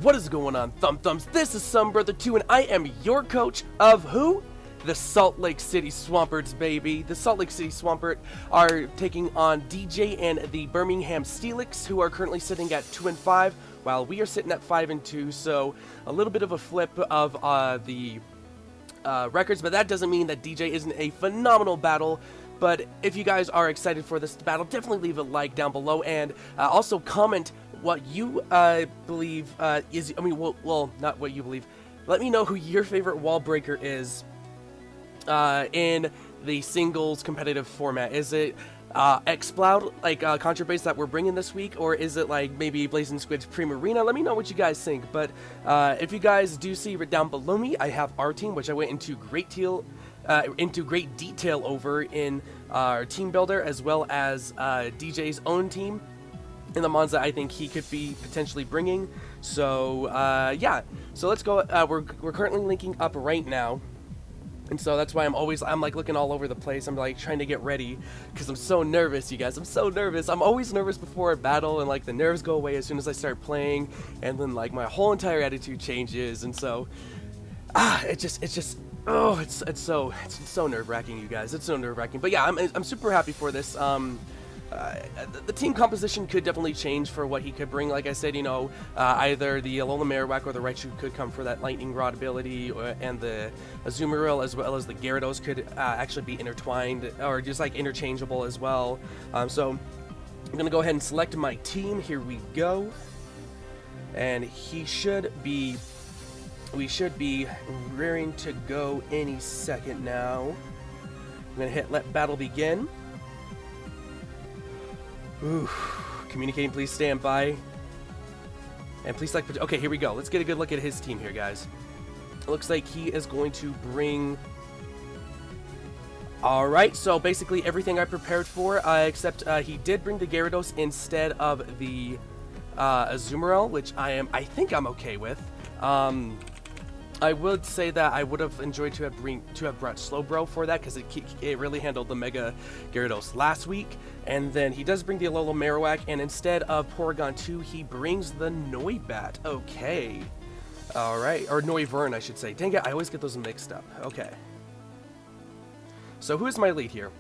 What is going on, Thumb Thumbs? This is Brother2, and I am your coach of who? The Salt Lake City Swampers, baby. The Salt Lake City Swampert are taking on DJ and the Birmingham Steelix, who are currently sitting at 2-5, while we are sitting at 5-2. So a little bit of a flip of the records, but that doesn't mean that DJ isn't a phenomenal battle. But if you guys are excited for this battle, definitely leave a like down below, and also comment what you believe is, well, not what you believe. Let me know who your favorite wall breaker is in the singles competitive format. Is it Xploud, like Contrabase that we're bringing this week, or is it like maybe Blazing Squid's Primarina? Let me know what you guys think. But if you guys do see it down below me, I have our team, which I went into great detail over in our team builder, as well as DJ's own team and the mons that I think he could be potentially bringing. So yeah, so let's go. We're currently linking up right now, and so that's why I'm like looking all over the place. I'm like trying to get ready because I'm so nervous, you guys. I'm so nervous. I'm always nervous before a battle, and like the nerves go away as soon as I start playing, and then like my whole entire attitude changes. And so it's so nerve-wracking, you guys. It's so nerve-wracking. But yeah, I'm super happy for this. The team composition could definitely change for what he could bring. Like I said, you know, either the Alola Marowak or the Raichu could come for that Lightning Rod ability, and the Azumarill as well as the Gyarados could actually be intertwined or just like interchangeable as well. So I'm gonna go ahead and select my team. Here we go, and we should be rearing to go any second now. I'm gonna hit let battle begin. Ooh, communicating, please stand by. And please like, okay, here we go. Let's get a good look at his team here, guys. It looks like he is going to bring... Alright, so basically everything I prepared for, except he did bring the Gyarados instead of the Azumarill, which I think I'm okay with. I would say that I would have enjoyed to have brought Slowbro for that, because it really handled the Mega Gyarados last week. And then he does bring the Alola Marowak, and instead of Porygon 2, he brings the Noibat. Okay. Alright, or Noivern, I should say. Dang it, I always get those mixed up. Okay. So who is my lead here?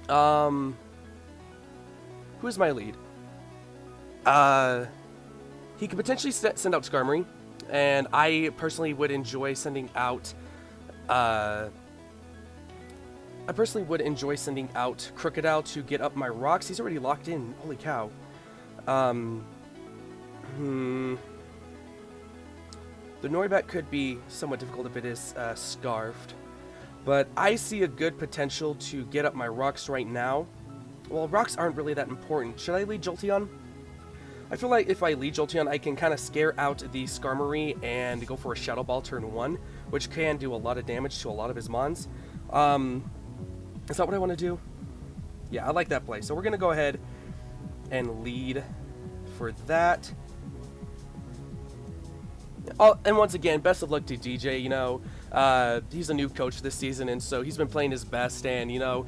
Who is my lead? He could potentially send out Skarmory. And I personally would enjoy sending out, Crocodile to get up my rocks. He's already locked in. Holy cow. The Noibat could be somewhat difficult if it is scarfed, but I see a good potential to get up my rocks right now. Well, rocks aren't really that important. Should I lead Jolteon? I feel like if I lead Jolteon, I can kind of scare out the Skarmory and go for a Shadow Ball turn 1, which can do a lot of damage to a lot of his mons. Is that what I want to do? Yeah, I like that play. So we're going to go ahead and lead for that. And once again, best of luck to DJ. You know, he's a new coach this season, and so he's been playing his best, and, you know,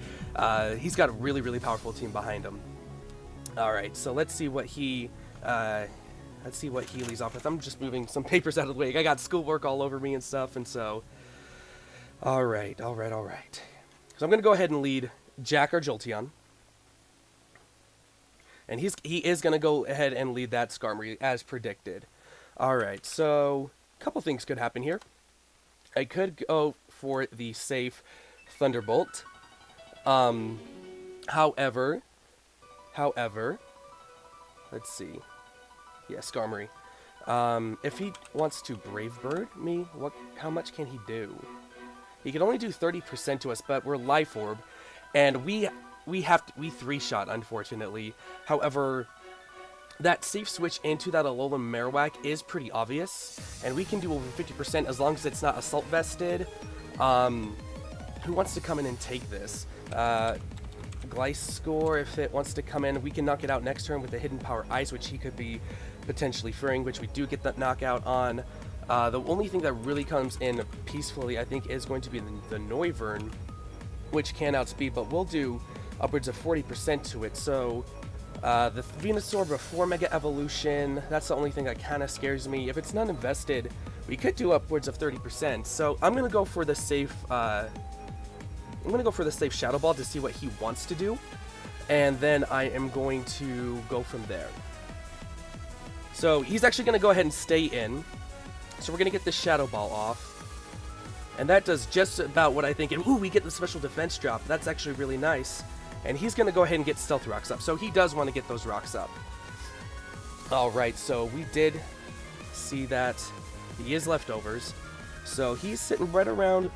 he's got a really, really powerful team behind him. Alright, so let's see what he leads off with. I'm just moving some papers out of the way. I got schoolwork all over me and stuff, and so... Alright. So I'm going to go ahead and lead Jack or Jolteon. And he is going to go ahead and lead that Skarmory, as predicted. Alright, so a couple things could happen here. I could go for the safe Thunderbolt. However, let's see. Yeah, Skarmory. If he wants to Brave Bird me, how much can he do? He can only do 30% to us, but we're Life Orb, and we 3-shot, unfortunately. However, that safe switch into that Alola Marowak is pretty obvious, and we can do over 50% as long as it's not Assault Vested. Who wants to come in and take this? Gliscor, if it wants to come in, we can knock it out next turn with the Hidden Power Ice, which he could be potentially freeing, which we do get that knockout on. The only thing that really comes in peacefully, I think, is going to be the Noivern, which can outspeed, but we'll do upwards of 40% to it. So The Venusaur before Mega Evolution, that's the only thing that kind of scares me. If it's not invested, we could do upwards of 30%. So I'm gonna go for the safe. I'm gonna go for the safe Shadow Ball to see what he wants to do, and then I am going to go from there. So he's actually gonna go ahead and stay in. So we're gonna get the Shadow Ball off. And that does just about what I think. And ooh, we get the special defense drop. That's actually really nice. And he's going to go ahead and get Stealth Rocks up. So he does want to get those rocks up. Alright, so we did see that he is leftovers. So he's sitting right around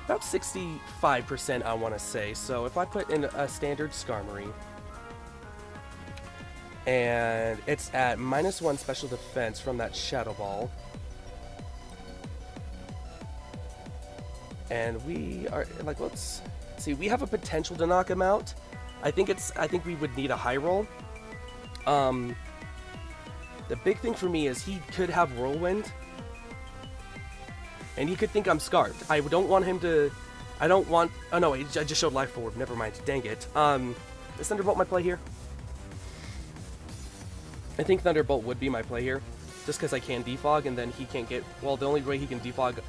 about 65%, I want to say. So if I put in a standard Skarmory, and it's at -1 special defense from that Shadow Ball. And we are like, let's see, we have a potential to knock him out. I think we would need a high roll. The big thing for me is he could have Whirlwind, and he could think I'm Scarfed. I don't want him to. Oh no, I just showed Life Orb. Never mind. Dang it. Is Thunderbolt my play here? I think Thunderbolt would be my play here, just because I can defog, and then he can't get. Well, the only way he can defog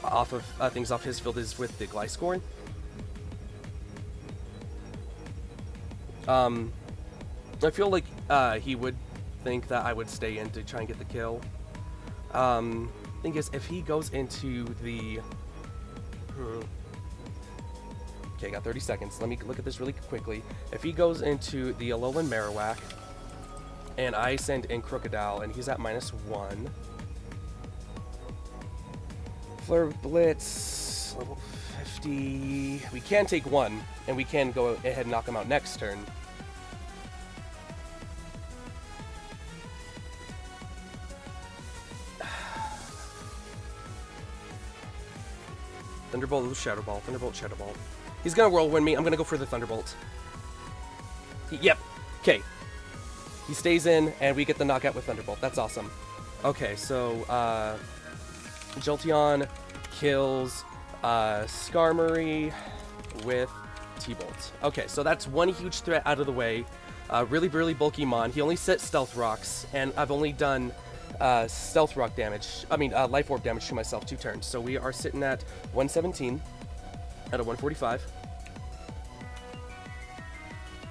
off of things off his field is with the Gliscor. I feel like he would think that I would stay in to try and get the kill. Thing is, if he goes into the... Okay, got 30 seconds. Let me look at this really quickly. If he goes into the Alolan Marowak, and I send in Crocodile, and he's at -1... Flare Blitz, level 50. We can take one, and we can go ahead and knock him out next turn. Thunderbolt, Shadow Ball. Thunderbolt, Shadow Ball. He's gonna Whirlwind me. I'm gonna go for the Thunderbolt. Yep. Okay. He stays in, and we get the knockout with Thunderbolt. That's awesome. Okay, so, Jolteon kills Skarmory with T-Bolt. Okay, so that's one huge threat out of the way. Really, really bulky Mon. He only set Stealth Rocks, and I've only done Stealth Rock damage. Life Orb damage to myself 2 turns. So we are sitting at 117 out of 145.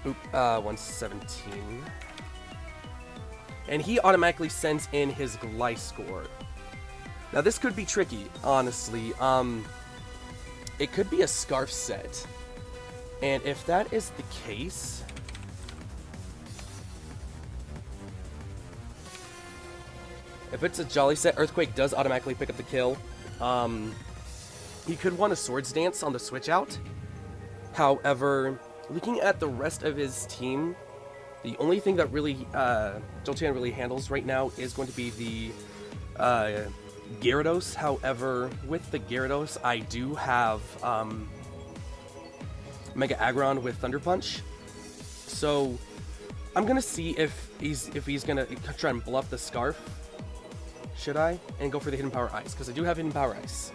Oop, 117. And he automatically sends in his Gliscor. Now this could be tricky, honestly. It could be a Scarf set. And if that is the case... If it's a Jolly set, Earthquake does automatically pick up the kill. He could want a Swords Dance on the switch out. However, looking at the rest of his team, the only thing that really Jolteon really handles right now is going to be the Gyarados. However, with the Gyarados, I do have Mega Aggron with Thunder Punch. So I'm gonna see if he's gonna try and bluff the Scarf. Should I? And go for the Hidden Power Ice, because I do have Hidden Power Ice.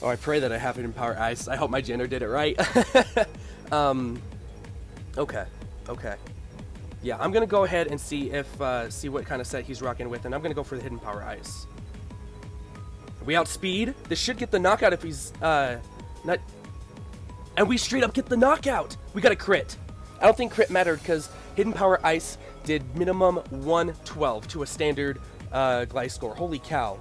Oh, I pray that I have Hidden Power Ice. I hope my Jenner did it right. Okay. Yeah, I'm gonna go ahead and see what kind of set he's rocking with, and I'm gonna go for the Hidden Power Ice. We outspeed. This should get the knockout if he's not. And we straight up get the knockout. We got a crit. I don't think crit mattered because Hidden Power Ice did minimum 112 to a standard Gliscor. Holy cow.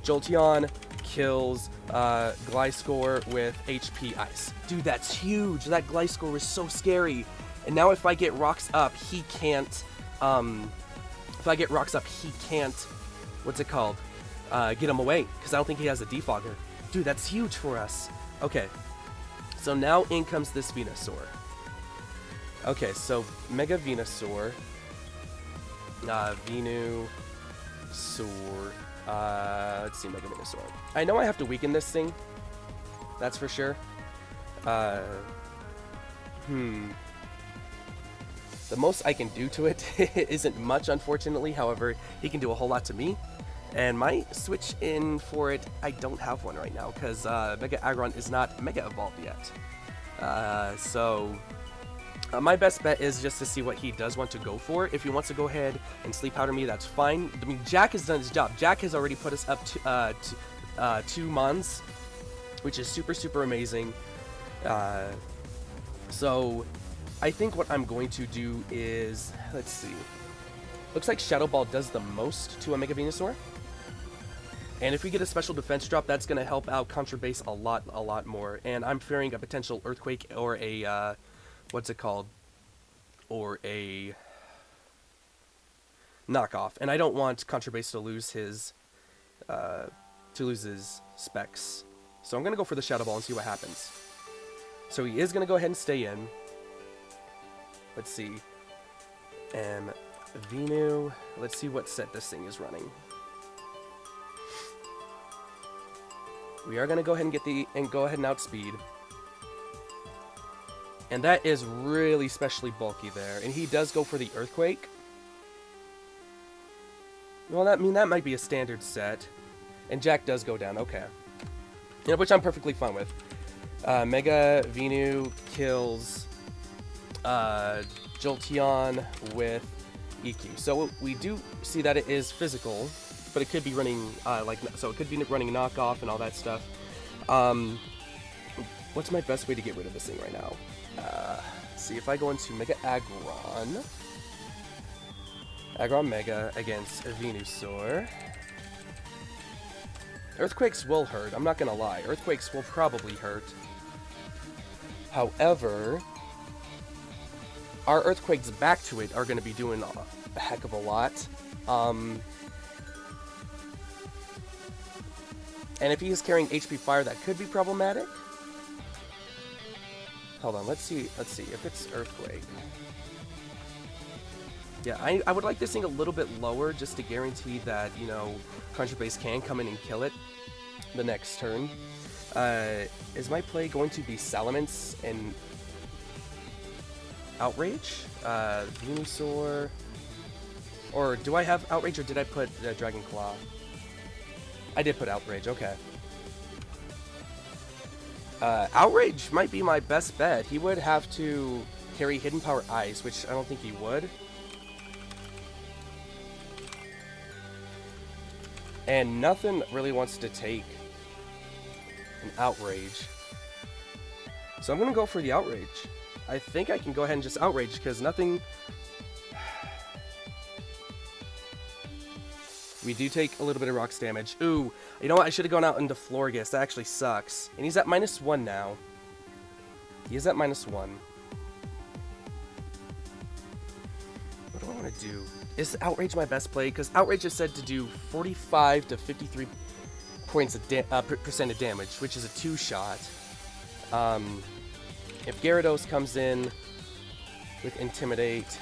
Jolteon kills Gliscor with HP Ice. Dude, that's huge. That Gliscor was so scary. And now if I get rocks up, he can't... what's it called? Get him away. Because I don't think he has a defogger. Dude, that's huge for us. Okay. So now in comes this Venusaur. Okay, so Mega Venusaur. Venusaur. Let's see, Mega Venusaur. I know I have to weaken this thing. That's for sure. The most I can do to it isn't much, unfortunately. However, he can do a whole lot to me. And my switch in for it, I don't have one right now because Mega Aggron is not Mega Evolved yet. So My best bet is just to see what he does want to go for. If he wants to go ahead and sleep powder me, that's fine. I mean, Jack has done his job. Jack has already put us up to 2 Mons, which is super, super amazing. So I think what I'm going to do is, let's see. Looks like Shadow Ball does the most to a Mega Venusaur. And if we get a special defense drop, that's going to help out Contra Base a lot more. And I'm fearing a potential Earthquake or a, what's it called? Or a knockoff. And I don't want Contra Base to lose his specs. So I'm going to go for the Shadow Ball and see what happens. So he is going to go ahead and stay in. Let's see. Venu. Let's see what set this thing is running. We are going to go ahead and go ahead and outspeed. And that is really specially bulky there. And he does go for the Earthquake. Well, that might be a standard set. And Jack does go down. Okay. Yeah, which I'm perfectly fine with. Mega Venu kills Jolteon with EQ. So we do see that it is physical, but it could be running so it could be running knockoff and all that stuff. What's my best way to get rid of this thing right now? Let's see if I go into Mega Aggron Mega against Venusaur. Earthquakes will hurt. I'm not gonna lie. Earthquakes will probably hurt. However, our Earthquakes back to it are going to be doing a heck of a lot. And if he is carrying HP Fire, that could be problematic. Hold on, let's see if it's Earthquake. Yeah, I would like this thing a little bit lower just to guarantee that, you know, Contra Base can come in and kill it the next turn. Is my play going to be Salamence and Outrage? Venusaur? Or do I have Outrage or did I put Dragon Claw? I did put Outrage, okay. Outrage might be my best bet. He would have to carry Hidden Power Ice, which I don't think he would. And nothing really wants to take an Outrage. So I'm going to go for the Outrage. I think I can go ahead and just Outrage because nothing... We do take a little bit of Rocks damage. Ooh, you know what? I should have gone out into Florges. That actually sucks. And he's at -1 now. He is at -1. What do I want to do? Is Outrage my best play? Because Outrage is said to do 45 to 53 points of percent of damage, which is a 2-shot. If Gyarados comes in with Intimidate...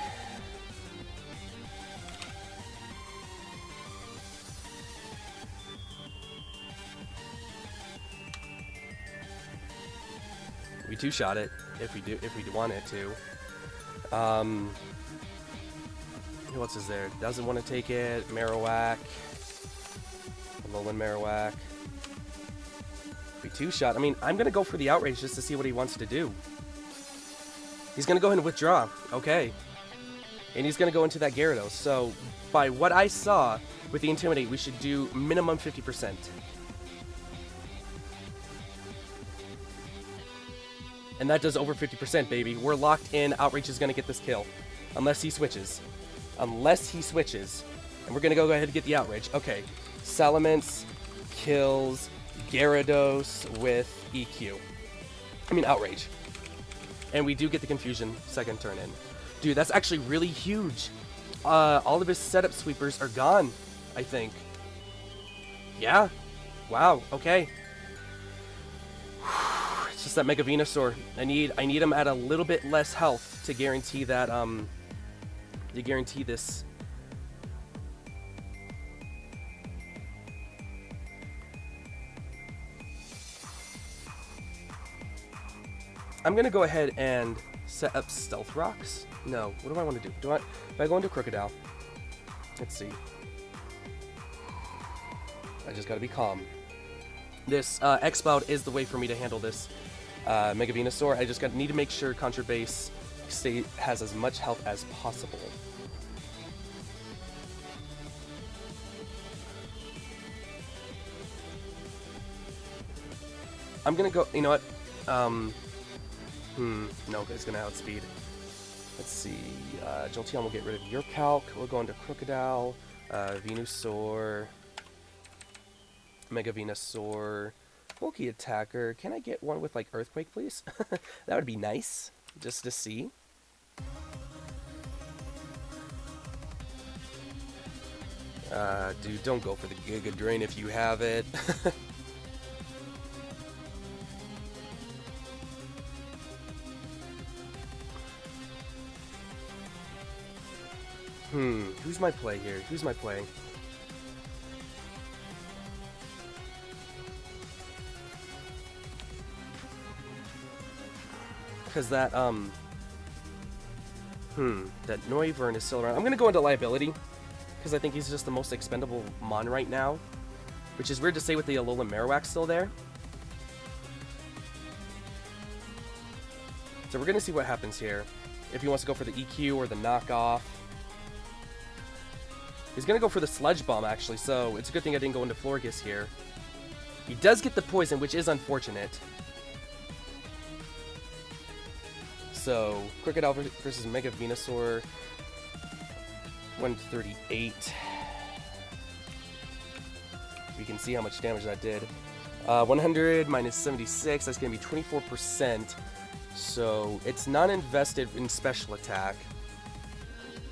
We 2-shot it if we want it to. Who else is there? Doesn't want to take it. Marowak. Alolan Marowak. We 2-shot. I mean, I'm gonna go for the Outrage just to see what he wants to do. He's gonna go ahead and withdraw. Okay. And he's gonna go into that Gyarados. So, by what I saw with the Intimidate, we should do minimum 50%. And that does over 50%, baby. We're locked in. Outrage is going to get this kill. Unless he switches. Unless he switches. And we're going to go ahead and get the Outrage. Okay. Salamence kills Gyarados with EQ. I mean, Outrage. And we do get the Confusion second turn in. Dude, that's actually really huge. All of his setup sweepers are gone, I think. Yeah. Wow. Okay. Just that Mega Venusaur. I need him at a little bit less health to guarantee that this. I'm gonna go ahead and set up Stealth Rocks. No, what do I want to do? If I go into Crocodile, let's see. I just gotta be calm. This X-Cloud is the way for me to handle this Mega Venusaur. I just need to make sure Contra Base has as much health as possible. I'm gonna go, you know what, no, it's gonna outspeed. Let's see, Jolteon will get rid of your calc, we'll go into Crocodile, Venusaur, Mega Venusaur, Bulky Attacker. Can I get one with, like, Earthquake, please? That would be nice, just to see. Dude, don't go for the Giga Drain if you have it. Who's my play here? Who's my play? Because that, that Noivern is still around. I'm gonna go into Liability, because I think he's just the most expendable Mon right now. Which is weird to say with the Alolan Marowak still there. So we're gonna see what happens here. If he wants to go for the EQ or the knockoff. He's gonna go for the Sludge Bomb, actually, so it's a good thing I didn't go into Florges here. He does get the poison, which is unfortunate. So, Crocodile versus Mega Venusaur. 138. We can see how much damage that did. 100 minus 76, that's gonna be 24%. So, it's not invested in special attack.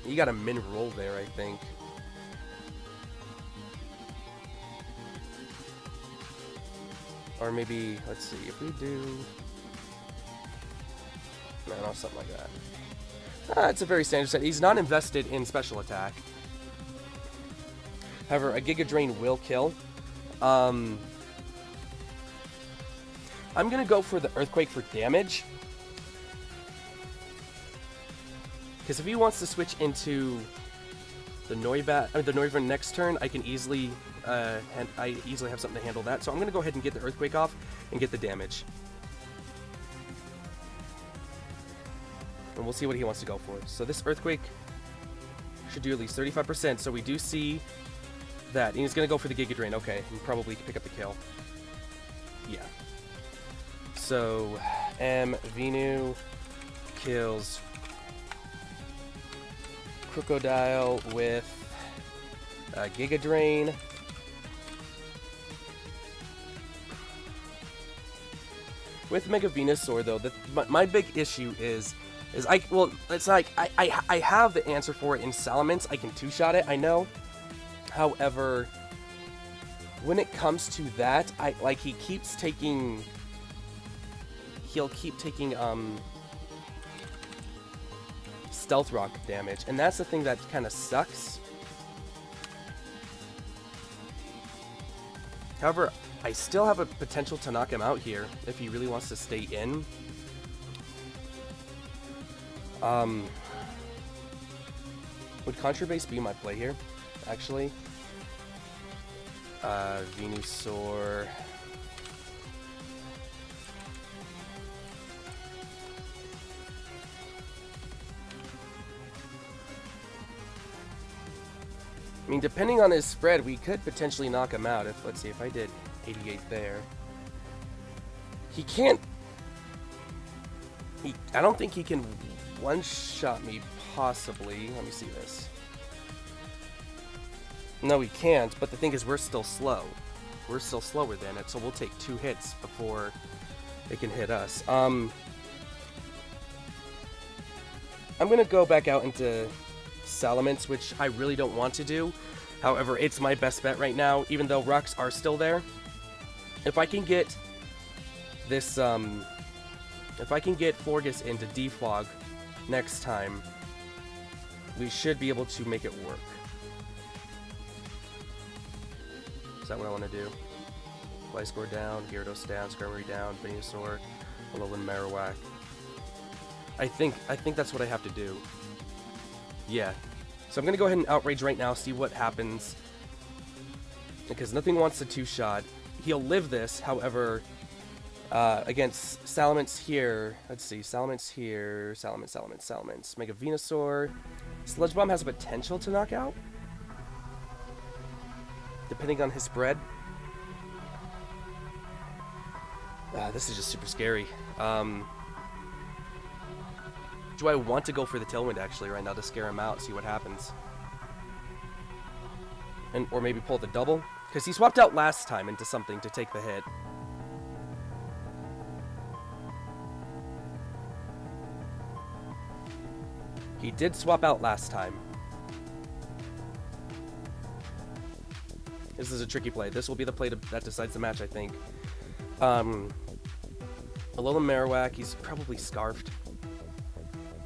You got a min roll there, I think. Or maybe, let's see, if we do... No, something like that. It's a very standard set. He's not invested in special attack. However, a Giga Drain will kill. I'm gonna go for the Earthquake for damage. Because if he wants to switch into the Noivern next turn, I can easily... I easily have something to handle that. So I'm going to go ahead and get the Earthquake off and get the damage. And we'll see what he wants to go for. So this Earthquake should do at least 35%. So we do see that. And he's going to go for the Giga Drain. Okay, and probably pick up the kill. Yeah. So Venu kills Crocodile with Giga Drain. With Mega Venusaur, though, my big issue is it's like I have the answer for it in Salamence. I can two-shot it, I know. However, when it comes to that, he'll keep taking Stealth Rock damage, and that's the thing that kind of sucks. However, I still have a potential to knock him out here if he really wants to stay in. Would Contra Base be my play here, actually? Venusaur. I mean, depending on his spread, we could potentially knock him out. Let's see, if I did 88 there. He can't... I don't think he can one-shot me, possibly. Let me see this. No, he can't, but the thing is, we're still slow. We're still slower than it, so we'll take 2 hits before it can hit us. I'm gonna go back out into Salamence, which I really don't want to do. However, it's my best bet right now, even though rocks are still there. If I can get this, if I can get Florges into Defog next time, we should be able to make it work. Is that what I want to do? Gliscor down, Gyarados down, Skarmory down, Venusaur, Alolan Marowak. I think that's what I have to do. Yeah. So I'm going to go ahead and Outrage right now, see what happens. Because nothing wants to two-shot. He'll live this, however, Against Salamence here. Let's see. Salamence here. Salamence. Mega Venusaur. Sludge Bomb has a potential to knock out, depending on his spread. This is just super scary. Do I want to go for the Tailwind actually right now to scare him out, see what happens? Or maybe pull the double? Because he swapped out last time into something to take the hit. He did swap out last time. This is a tricky play. This will be the play that decides the match, I think. Alolan Marowak, he's probably Scarfed.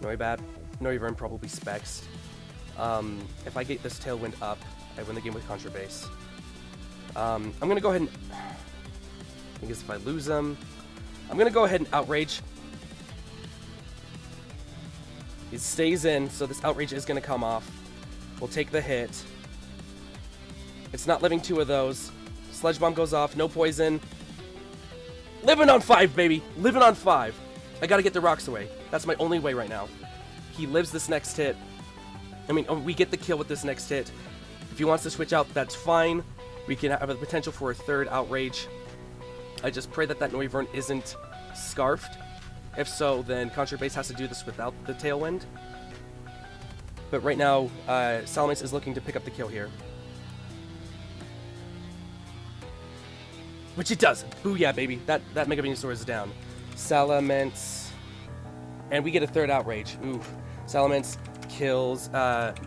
Noivern probably Specs. If I get this Tailwind up, I win the game with Contra Base. I'm going to go ahead and... I guess if I lose him... I'm going to go ahead and Outrage. He stays in, so this Outrage is going to come off. We'll take the hit. It's not living 2 of those. Sludge Bomb goes off, no poison. Living on 5, baby! Living on 5. I gotta get the rocks away. That's my only way right now. He lives this next hit. I mean, we get the kill with this next hit. If he wants to switch out, that's fine. We can have the potential for a 3rd Outrage. I just pray that Noivern isn't Scarfed. If so, then Contra Base has to do this without the Tailwind. But right now, Salamence is looking to pick up the kill here. Which it does. Booyah, baby. That Mega Venusaur is down. Salamence. And we get a 3rd Outrage. Oof. Salamence kills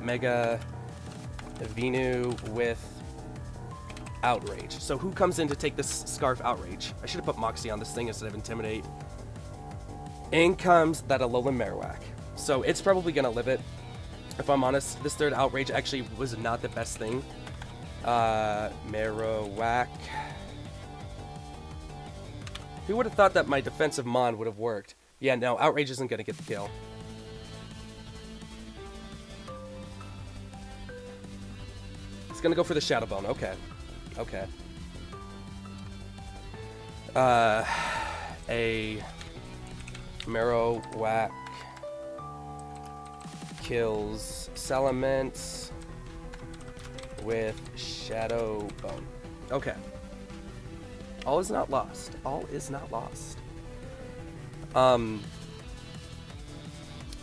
Mega Venu with Outrage. So who comes in to take this Scarf Outrage? I should have put Moxie on this thing instead of Intimidate. In comes that Alolan Marowak. So it's probably going to live it. If I'm honest, this 3rd Outrage actually was not the best thing. Marowak. Who would have thought that my defensive Mon would have worked? Yeah, no, Outrage isn't going to get the kill. It's going to go for the Shadow Bone. Okay. Okay. A Marowak kills Salamence with Shadow Bone. Okay. All is not lost. All is not lost.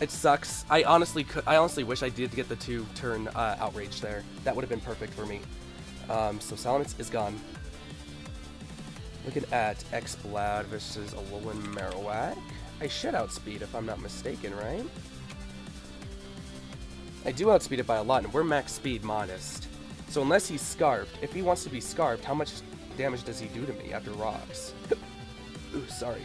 It sucks. I honestly wish I did get the 2-turn Outrage there. That would have been perfect for me. So Salamence is gone. Looking at X-Blad versus Alolan Marowak. I should outspeed if I'm not mistaken, right? I do outspeed it by a lot, and we're max speed modest. So unless he's Scarfed, if he wants to be Scarfed, how much damage does he do to me after rocks? Ooh, sorry.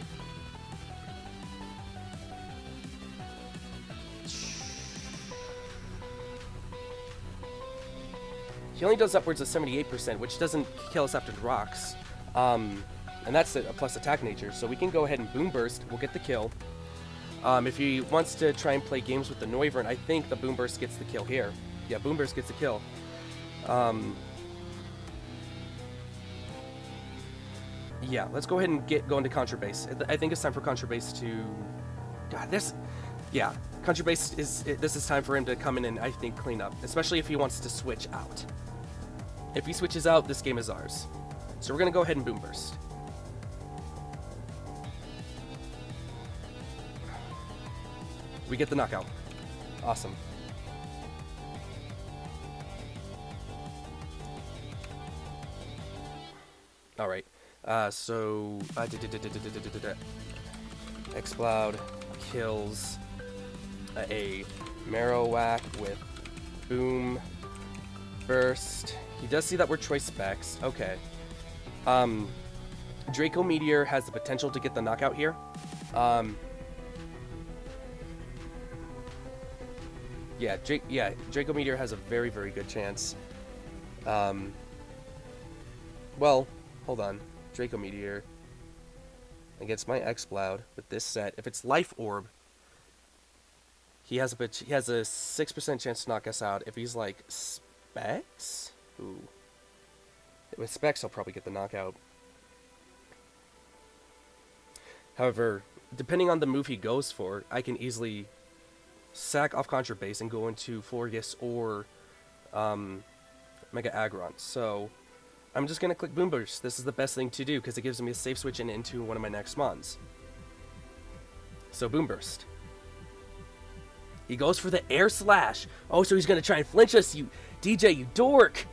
He only does upwards of 78%, which doesn't kill us after the rocks. And that's a plus attack nature, so we can go ahead and Boom Burst. We'll get the kill. If he wants to try and play games with the Noivern, I think the Boom Burst gets the kill here. Yeah, Boom Burst gets the kill. Yeah, let's go ahead and go into Contra Base. I think it's time for Contra Base to... God, this... Yeah, Contra Base this is time for him to come in and, I think, clean up. Especially if he wants to switch out. If he switches out, this game is ours. So we're going to go ahead and Boom Burst. We get the knockout. Awesome. Alright. So... X-Cloud kills a Marowak with Boom Burst. He does see that we're Choice Specs. Okay. Draco Meteor has the potential to get the knockout here. Yeah, Draco Meteor has a very, very good chance. Well, hold on. Draco Meteor against my X-Cloud with this set. If it's Life Orb, he has a 6% chance to knock us out. If he's like Specs, ooh, with Specs, I'll probably get the knockout. However, depending on the move he goes for, I can easily sack off Contra Base and go into Florius or Mega Aggron. So I'm just going to click Boom Burst. This is the best thing to do because it gives me a safe switch into one of my next mons. So Boom Burst. He goes for the Air Slash. Oh, so he's going to try and flinch us, you DJ, you dork.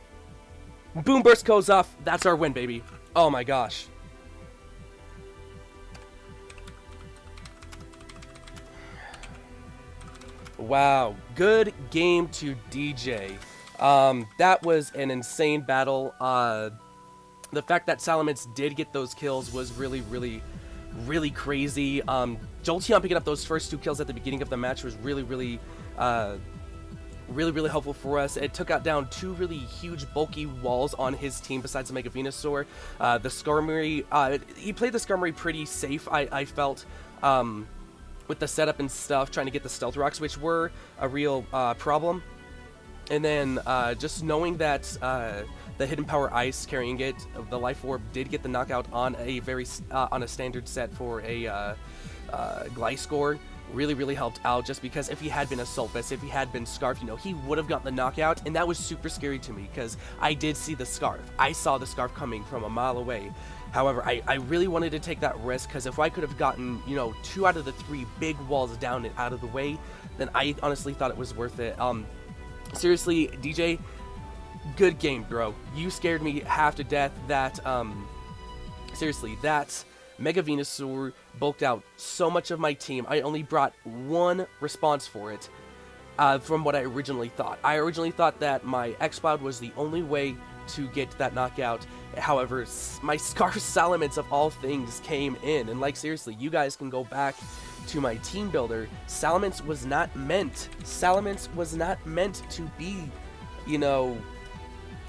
Boom Burst goes off. That's our win, baby. Oh my gosh. Wow, good game to DJ. That was an insane battle. The fact that Salamence did get those kills was really crazy. Jolteon picking up those first 2 kills at the beginning of the match was really helpful for us. It took out down 2 really huge bulky walls on his team besides the Mega Venusaur. The Skarmory, he played the Skarmory pretty safe, I felt. With the setup and stuff, trying to get the Stealth Rocks, which were a real problem. And then just knowing that the Hidden Power Ice carrying it, the Life Orb did get the knockout on a standard set for a Gliscor, really helped out, just because if he had been a Sulpus, if he had been Scarf, you know, he would have gotten the knockout, and that was super scary to me because I did see the Scarf. I saw the Scarf coming from a mile away. However, I really wanted to take that risk because if I could have gotten, you know, 2 out of the 3 big walls down and out of the way, then I honestly thought it was worth it. Seriously, DJ, good game, bro. You scared me half to death. That, seriously, that Mega Venusaur bulked out so much of my team. I only brought 1 response for it, from what I originally thought. I originally thought that my X-Cloud was the only way to get that knockout. However, my Scarf Salamence of all things came in, and like seriously, you guys can go back to my team builder. Salamence was not meant to be, you know,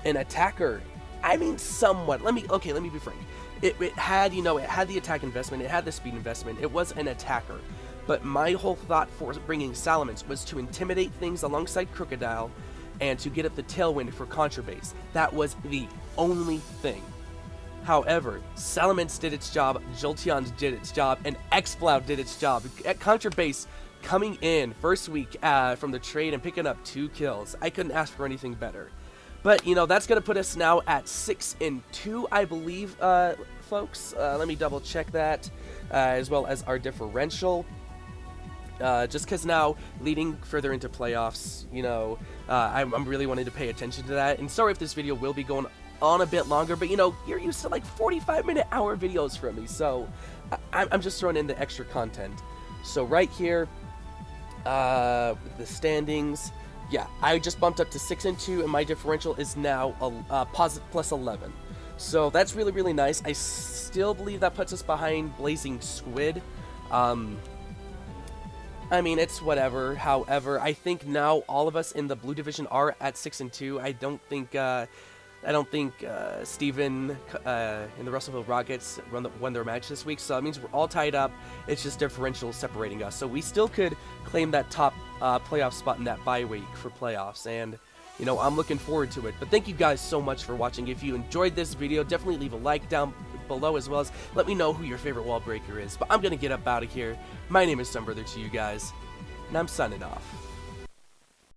an attacker. I mean, somewhat. Let me be frank. It had, you know, it had the attack investment, it had the speed investment, it was an attacker. But my whole thought for bringing Salamence was to intimidate things alongside Crocodile and to get up the tailwind for Contra Base. That was the only thing. However, Salamence did its job, Jolteon did its job, and X-Cloud did its job. At Contra Base, coming in first week from the trade and picking up 2 kills. I couldn't ask for anything better. But, you know, that's going to put us now at 6-2, I believe, folks. Let me double check that, as well as our differential. Just because now, leading further into playoffs, you know, I'm really wanting to pay attention to that. And sorry if this video will be going on a bit longer, but, you know, you're used to like 45-minute hour videos from me, so I'm just throwing in the extra content. So right here, the standings, yeah, I just bumped up to 6-2, and my differential is now plus 11. So that's really nice. I still believe that puts us behind Blazing Squid. I mean, it's whatever. However, I think now all of us in the blue division are at 6-2. I don't think Steven and the Russellville Rockets won their match this week, so that means we're all tied up. It's just differential separating us. So we still could claim that top playoff spot in that bye week for playoffs, and, you know, I'm looking forward to it. But thank you guys so much for watching. If you enjoyed this video, definitely leave a like down below, as well as let me know who your favorite wall breaker is. But I'm going to get up out of here. My name is Sunbrother to you guys, and I'm signing off.